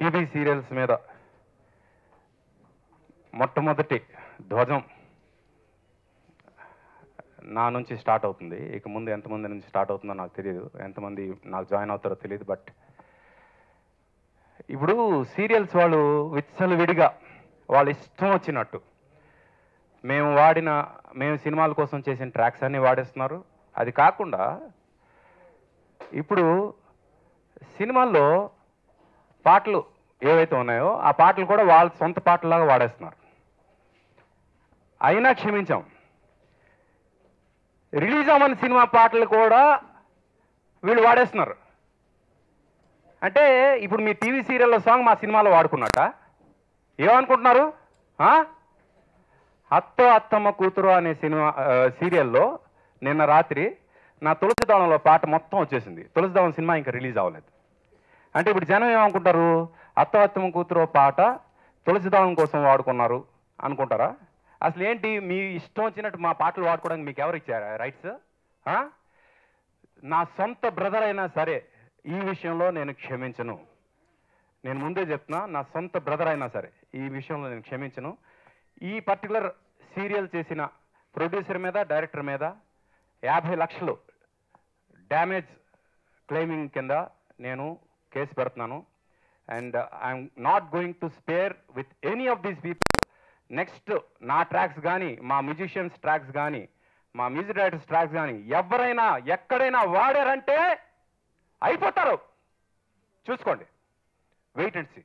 TV serials మీద మొట్టమొదటి ధ్వజం నా నుంచి స్టార్ట్ అవుతుంది. ఇక ముందు ఎంతమంది నుంచి స్టార్ట్ అవుతుందో నాకు తెలియదు, ఎంతమంది నాకు జాయిన్ అవుతారో తెలియదు. బట్ ఇప్పుడు సీరియల్స్ వాళ్ళు విచ్చలవిడిగా వాళ్ళ ఇష్టం వచ్చినట్టు మేము సినిమాల కోసం చేసిన ట్రాక్స్ అన్నీ వాడేస్తున్నారు. అది కాకుండా ఇప్పుడు సినిమాల్లో పాటలు ఏవైతే ఉన్నాయో ఆ పాటలు కూడా వాళ్ళ సొంత పాటలాగా వాడేస్తున్నారు. అయినా క్షమించాం. రిలీజ్ అవ్వని సినిమా పాటలు కూడా వీళ్ళు వాడేస్తున్నారు. అంటే ఇప్పుడు మీ టీవీ సీరియల్లో సాంగ్ మా సినిమాలో వాడుకున్నట్ట ఏమనుకుంటున్నారు? అత్తో అత్తమ్మ కూతురు అనే సినిమా సీరియల్లో నిన్న రాత్రి నా తులసిదళంలో పాట మొత్తం వచ్చేసింది. తులసిదళం సినిమా ఇంకా రిలీజ్ అవ్వలేదు. అంటే ఇప్పుడు జనం ఏమనుకుంటారు? అత్తో అత్తమ్మ కూతురు పాట తులసిదళం కోసం వాడుకున్నారు అనుకుంటారా? అసలు ఏంటి, మీ ఇష్టం వచ్చినట్టు మా పాటలు వాడుకోవడానికి మీకు ఎవరు ఇచ్చారా రైట్స్? నా సొంత బ్రదర్ అయినా సరే ఈ విషయంలో నేను క్షమించను. నేను ముందే చెప్తున్నా, నా సొంత బ్రదర్ అయినా సరే ఈ విషయంలో నేను క్షమించను. ఈ పర్టికులర్ సీరియల్ చేసిన ప్రొడ్యూసర్ మీద, డైరెక్టర్ మీద 50 లక్షలు డ్యామేజ్ క్లెయిమింగ్ కింద నేను కేసు పెడుతున్నాను. And I'm not going to spare with any of these people. Next నా ట్రాక్స్ కానీ, మా మ్యూజిషియన్స్ ట్రాక్స్ కానీ, మా మ్యూజిక్ డైరెక్టర్స్ ట్రాక్స్ కానీ ఎవరైనా ఎక్కడైనా వాడారంటే అయిపోతారు. చూసుకోండి, వెయిట్ అండ్ సీ.